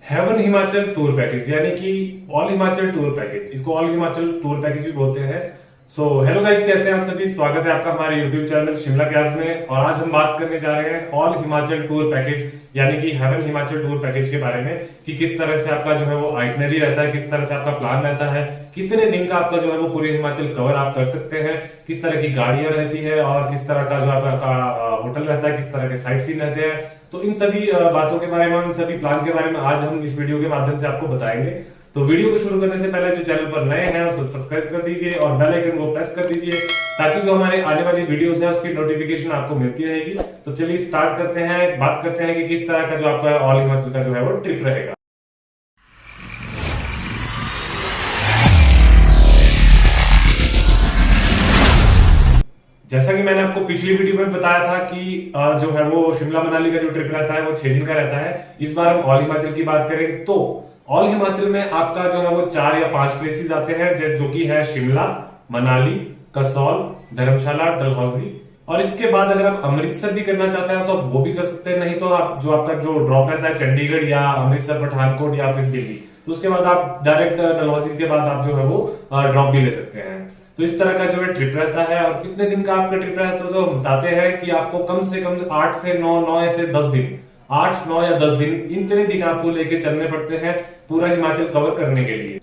Haven Himachal tour package यानी कि all Himachal tour package, इसको ऑल हिमाचल टूर पैकेज भी बोलते हैं। सो हेलो गाइस, कैसे हैं आप सभी। स्वागत है आपका हमारे यूट्यूब चैनल शिमला कैब्स में। और आज हम बात करने जा रहे हैं ऑल हिमाचल टूर पैकेज यानी कि हेवन हिमाचल टूर पैकेज के बारे में कि किस तरह से आपका जो है वो आइटनरी रहता है, किस तरह से आपका प्लान रहता है, कितने दिन का आपका जो है वो पूरे हिमाचल कवर आप कर सकते हैं, किस तरह की गाड़ियां रहती है और किस तरह का जो आपका होटल रहता है, किस तरह के साइट सीन रहते हैं। तो इन सभी बातों के बारे में, इन सभी प्लान के बारे में आज हम इस वीडियो के माध्यम से आपको बताएंगे। तो वीडियो को शुरू करने से पहले जो चैनल पर नए हैं उसको सब्सक्राइब कर दीजिए और बेल आइकन को प्रेस कर दीजिए ताकि जो हमारे आने वाली वीडियोस है उसकी नोटिफिकेशन आपको मिलती रहेगी। तो चलिए स्टार्ट करते हैं, बात करते हैं कि किस तरह का जो आपका ऑल हिमाचल का जो है वो ट्रिप रहेगा। जैसा कि मैंने आपको पिछली वीडियो में बताया था कि जो है वो शिमला मनाली का जो ट्रिप रहता है वो 6 दिन का रहता है। इस बार हम ऑल हिमाचल की बात करें तो ऑल हिमाचल में आपका जो है वो 4 या 5 प्लेसेस आते हैं, जो कि है शिमला, मनाली, कसौल, धर्मशाला, डलहौजी। और इसके बाद अगर आप अमृतसर भी करना चाहते हैं तो आप वो भी कर सकते हैं, नहीं तो आप जो आपका जो ड्रॉप रहता है चंडीगढ़ या अमृतसर, पठानकोट या फिर दिल्ली, तो उसके बाद आप डायरेक्ट डलहौजी के बाद आप जो है वो ड्रॉप भी ले सकते हैं। तो इस तरह का जो है ट्रिप रहता है। और कितने दिन का आपका ट्रिप रहता है तो बताते हैं कि आपको कम से कम 8 से 9, 9 से 10 दिन, 8, 9 या 10 दिन, इतने दिन आपको लेके चलने पड़ते हैं पूरा हिमाचल कवर करने के लिए।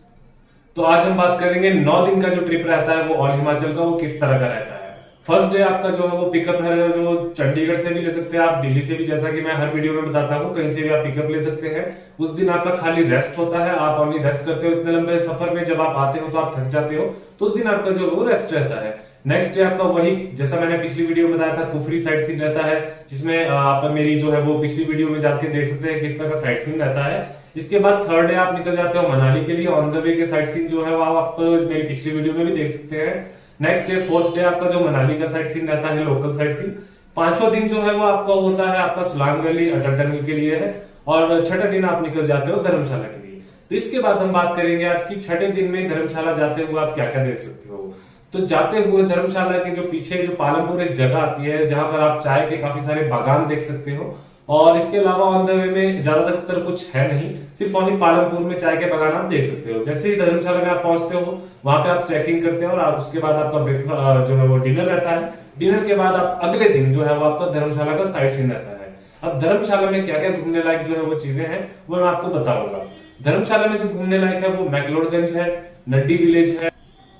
तो आज हम बात करेंगे 9 दिन का जो ट्रिप रहता है वो ऑल हिमाचल का वो किस तरह का रहता है। फर्स्ट डे आपका जो है वो पिकअप है, जो चंडीगढ़ से भी ले सकते हैं आप, दिल्ली से भी, जैसा कि मैं हर वीडियो में बताता हूँ, कहीं से भी आप पिकअप ले सकते हैं। उस दिन आपका खाली रेस्ट होता है, आप ओनली रेस्ट करते हो। इतने लंबे सफर में जब आप आते हो तो आप थक जाते हो, तो उस दिन आपका जो वो रेस्ट रहता है। नेक्स्ट डे आपका वही, जैसा मैंने पिछली वीडियो में बताया था, कुफरी साइट सीन रहता है, जिसमें आप मेरी जो है वो पिछली वीडियो में जाके देख सकते हैं किस तरह का साइट सीन रहता है। इसके बाद थर्ड डे आप निकल जाते हो मनाली के लिए। ऑन द वे के साइट सीन जो है वो आप मेरी पिछली वीडियो में भी देख सकते हैं। नेक्स्ट डे, फोर्थ डे आपका जो मनाली का साइट सीन रहता है, लोकल साइट सीन। पांचवा दिन जो है वो आपका होता है आपका सोलांग वैली, अटल टनल के लिए है। और छठे दिन आप निकल जाते हो धर्मशाला के लिए। तो इसके बाद हम बात करेंगे आज की छठे दिन में धर्मशाला जाते हुए आप क्या क्या देख सकते हो। तो जाते हुए धर्मशाला के जो पीछे जो पालमपुर एक जगह आती है जहां पर आप चाय के काफी सारे बागान देख सकते हो। और इसके अलावा ऑन द वे में ज्यादातर कुछ है नहीं, सिर्फ ओनली पालमपुर में चाय के बागान आप देख सकते हो। जैसे ही धर्मशाला में आप पहुंचते हो वहां पे आप चेकिंग करते हो और उसके बाद आपका ब्रेकफास्ट जो है वो डिनर रहता है। डिनर के बाद आप अगले दिन जो है वो आपका धर्मशाला का साइट सीन रहता है। अब धर्मशाला में क्या क्या घूमने लायक जो है वो चीजें हैं वो मैं आपको बताऊंगा। धर्मशाला में जो घूमने लायक है वो मैक्लोडगंज है, नड्डी विलेज है,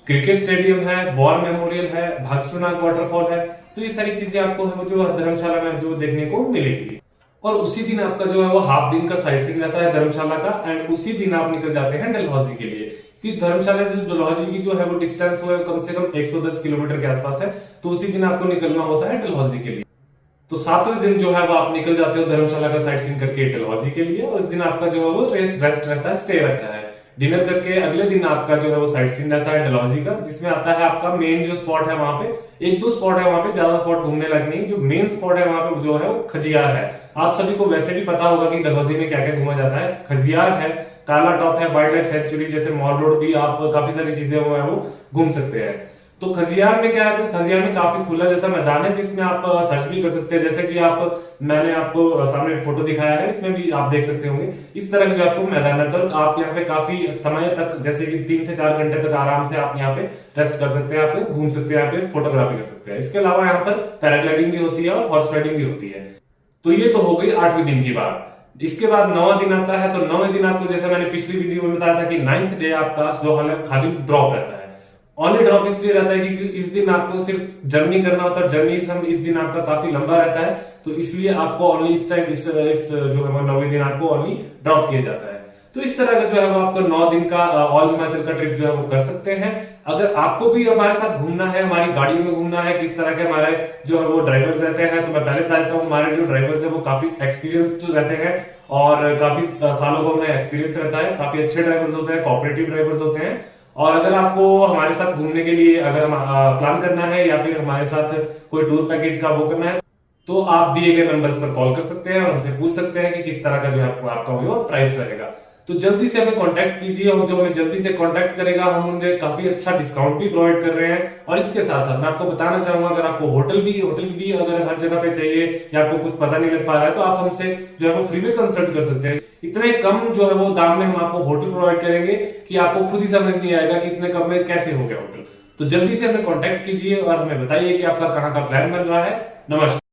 क्रिकेट स्टेडियम है, वॉर मेमोरियल है, भागसुनाग वाटरफॉल है। तो ये सारी चीजें आपको है जो धर्मशाला में जो देखने को मिलेगी। और उसी दिन आपका जो है वो हाफ दिन का साइट सीन रहता है धर्मशाला का। एंड उसी दिन आप निकल जाते हैं डलहौजी के लिए, क्योंकि धर्मशाला से डलहौजी की जो है वो डिस्टेंस वो कम से कम 110 किलोमीटर के आसपास है। तो उसी दिन आपको निकलना होता है डलहौजी के लिए। तो 7वें दिन जो है वो आप निकल जाते हो धर्मशाला का साइट सीन करके डलहौजी के लिए। और उस दिन आपका जो है वो रेस्ट रहता है, स्टे रहता है। डिनर करके अगले दिन आपका जो है वो साइट सीन रहता है डलहौजी का, जिसमें आता है आपका मेन जो स्पॉट है वहां पे, 1-2 स्पॉट है वहां पे, ज्यादा स्पॉट घूमने लायक नहीं। जो मेन स्पॉट है वहां पे जो है वो खजियार है। आप सभी को वैसे भी पता होगा कि डलहौजी में क्या क्या घूमा जाता है। खजियार है, काला टॉप है, वाइल्ड लाइफ सेंचुरी जैसे मॉल रोड भी, आप काफी सारी चीजें वो घूम सकते हैं। तो खजियार में क्या है, खजियार में काफी खुला जैसा मैदान है जिसमें आप सर्च भी कर सकते हैं। जैसे कि मैंने आपको सामने फोटो दिखाया है, इसमें भी आप देख सकते होंगे इस तरह का जो आपको मैदान है। तो आप यहाँ पे काफी समय तक, जैसे कि 3 से 4 घंटे तक आराम से आप यहाँ पे रेस्ट कर सकते हैं, आप घूम सकते हैं, यहाँ पे फोटोग्राफी कर सकते हैं। इसके अलावा यहाँ पर पैराग्लाइडिंग भी होती है और हॉर्स राइडिंग भी होती है। तो ये तो हो गई 8वें दिन की बात। इसके बाद 9वां दिन आता है। तो 9वें दिन आपको, जैसे मैंने पिछली वीडियो में बताया था कि 9th डे आपका खाली ड्रॉप रहता है। ओनली ड्रॉप इसलिए रहता है क्योंकि इस दिन आपको सिर्फ जर्नी करना होता है। जर्नी इस दिन आपका काफी लंबा रहता है, तो इसलिए आपको ओनली इस टाइम इस जो है 9वें दिन आपको ओनली ड्रॉप किया जाता है। तो इस तरह का जो है वो आपको 9 दिन का ऑल हिमाचल का ट्रिप जो है वो कर सकते हैं। अगर आपको भी हमारे साथ घूमना है, हमारी गाड़ियों में घूमना है, किस तरह के हमारे जो है वो ड्राइवर्स रहते हैं, तो मैं पहले बता देता हूँ, हमारे जो ड्राइवर्स है वो काफी एक्सपीरियंस्ड रहते हैं और काफी सालों का उन्हें एक्सपीरियंस रहता है। काफी अच्छे ड्राइवर्स होते हैं, कोऑपरेटिव ड्राइवर्स होते हैं। और अगर आपको हमारे साथ घूमने के लिए अगर प्लान करना है या फिर हमारे साथ कोई टूर पैकेज का वो करना है, तो आप दिए गए नंबर्स पर कॉल कर सकते हैं और हमसे पूछ सकते हैं कि किस तरह का जो है आपका वो प्राइस रहेगा। तो जल्दी से हमें कांटेक्ट कीजिए, और जो हमें जल्दी से कांटेक्ट करेगा हम उन्हें काफी अच्छा डिस्काउंट भी प्रोवाइड कर रहे हैं। और इसके साथ साथ मैं आपको बताना चाहूंगा, अगर आपको होटल भी अगर हर जगह पे चाहिए या आपको कुछ पता नहीं लग पा रहा है, तो आप हमसे जो है वो फ्री में कंसल्ट कर सकते हैं। इतने कम जो है वो दाम में हम आपको होटल प्रोवाइड करेंगे कि आपको खुद ही समझ नहीं आएगा कि इतने कम में कैसे हो गया होटल। तो जल्दी से हमें कांटेक्ट कीजिए और हमें बताइए कि आपका कहाँ का प्लान बन रहा है। नमस्कार।